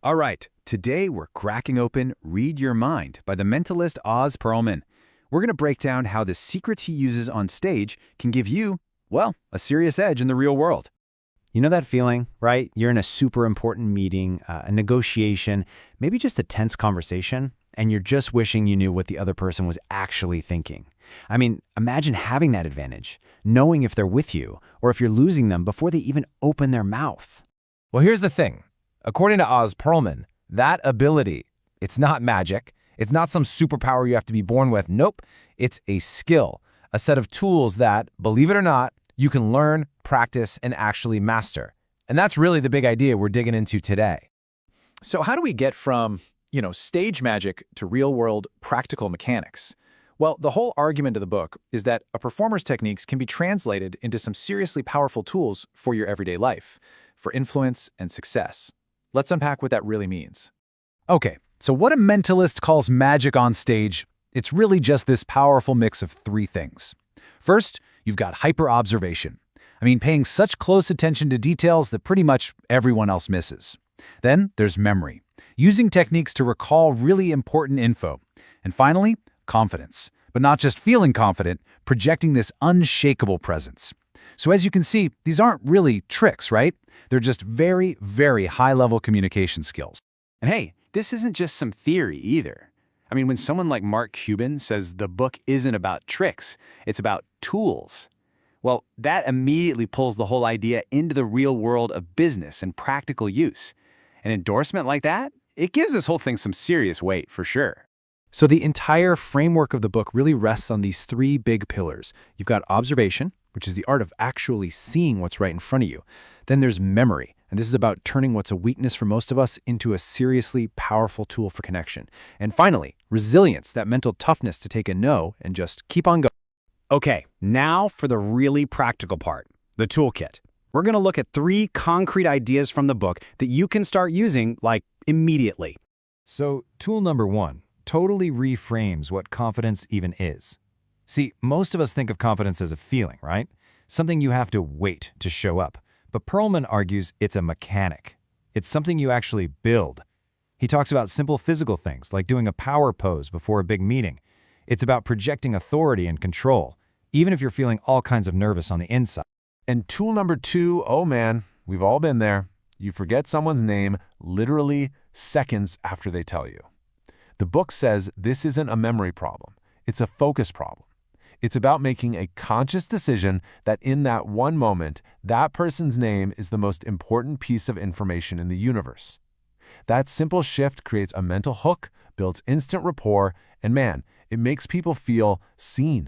All right, today we're cracking open Read Your Mind by the mentalist Oz Pearlman. We're going to break down how the secrets he uses on stage can give you, well, a serious edge in the real world. You know that feeling, right? You're in a super important meeting, a negotiation, maybe just a tense conversation, and you're just wishing you knew what the other person was actually thinking. I mean, imagine having that advantage, knowing if they're with you or if you're losing them before they even open their mouth. Well, here's the thing. According to Oz Pearlman, that ability, it's not magic. It's not some superpower you have to be born with. Nope. It's a skill, a set of tools that, believe it or not, you can learn, practice, and actually master. And that's really the big idea we're digging into today. So how do we get from, stage magic to real-world practical mechanics? Well, the whole argument of the book is that a performer's techniques can be translated into some seriously powerful tools for your everyday life, for influence and success. Let's unpack what that really means. Okay, so what a mentalist calls magic on stage, it's really just this powerful mix of three things. First, you've got hyper-observation. Paying such close attention to details that pretty much everyone else misses. Then there's memory, using techniques to recall really important info. And finally, confidence, but not just feeling confident, projecting this unshakable presence. So as you can see, these aren't really tricks, right? They're just very, very high-level communication skills. And hey, this isn't just some theory either. When someone like Cuban says the book isn't about tricks, it's about tools. Well, that immediately pulls the whole idea into the real world of business and practical use. An endorsement like that, it gives this whole thing some serious weight for sure. So the entire framework of the book really rests on these three big pillars. You've got observation, which is the art of actually seeing what's right in front of you. Then there's memory, and this is about turning what's a weakness for most of us into a seriously powerful tool for connection. And finally, resilience, that mental toughness to take a no and just keep on going. Okay, now for the really practical part, the toolkit. We're going to look at 3 concrete ideas from the book that you can start using, immediately. So, tool number 1 totally reframes what confidence even is. See, most of us think of confidence as a feeling, right? Something you have to wait to show up. But Pearlman argues it's a mechanic. It's something you actually build. He talks about simple physical things like doing a power pose before a big meeting. It's about projecting authority and control, even if you're feeling all kinds of nervous on the inside. And tool number 2, oh man, we've all been there. You forget someone's name literally seconds after they tell you. The book says this isn't a memory problem. It's a focus problem. It's about making a conscious decision that in that one moment, that person's name is the most important piece of information in the universe. That simple shift creates a mental hook, builds instant rapport, and man, it makes people feel seen.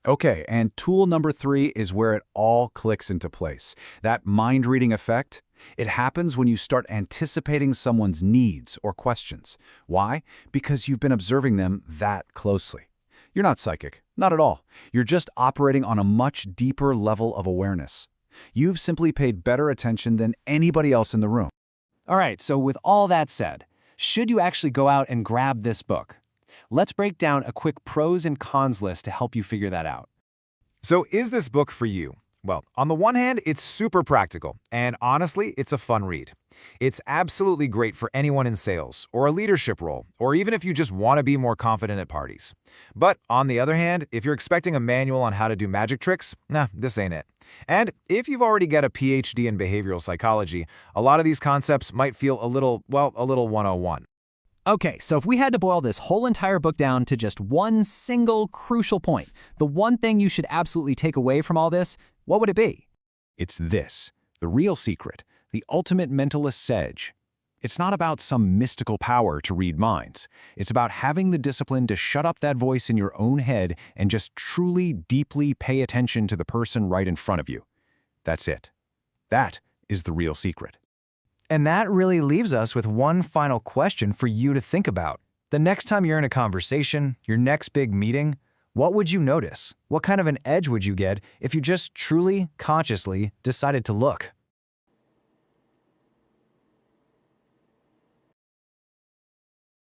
Okay, and tool number 3 is where it all clicks into place. That mind-reading effect, it happens when you start anticipating someone's needs or questions. Why? Because you've been observing them that closely. You're not psychic, not at all. You're just operating on a much deeper level of awareness. You've simply paid better attention than anybody else in the room. All right, so with all that said, should you actually go out and grab this book? Let's break down a quick pros and cons list to help you figure that out. So is this book for you? Well, on the one hand, it's super practical, and honestly, it's a fun read. It's absolutely great for anyone in sales, or a leadership role, or even if you just want to be more confident at parties. But on the other hand, if you're expecting a manual on how to do magic tricks, this ain't it. And if you've already got a PhD in behavioral psychology, a lot of these concepts might feel a little 101. Okay, so if we had to boil this whole entire book down to just one single crucial point, the one thing you should absolutely take away from all this, what would it be? It's this, the real secret, the ultimate mentalist's edge. It's not about some mystical power to read minds. It's about having the discipline to shut up that voice in your own head and just truly, deeply pay attention to the person right in front of you. That's it. That is the real secret. And that really leaves us with one final question for you to think about. The next time you're in a conversation, your next big meeting, what would you notice? What kind of an edge would you get if you just truly, consciously decided to look?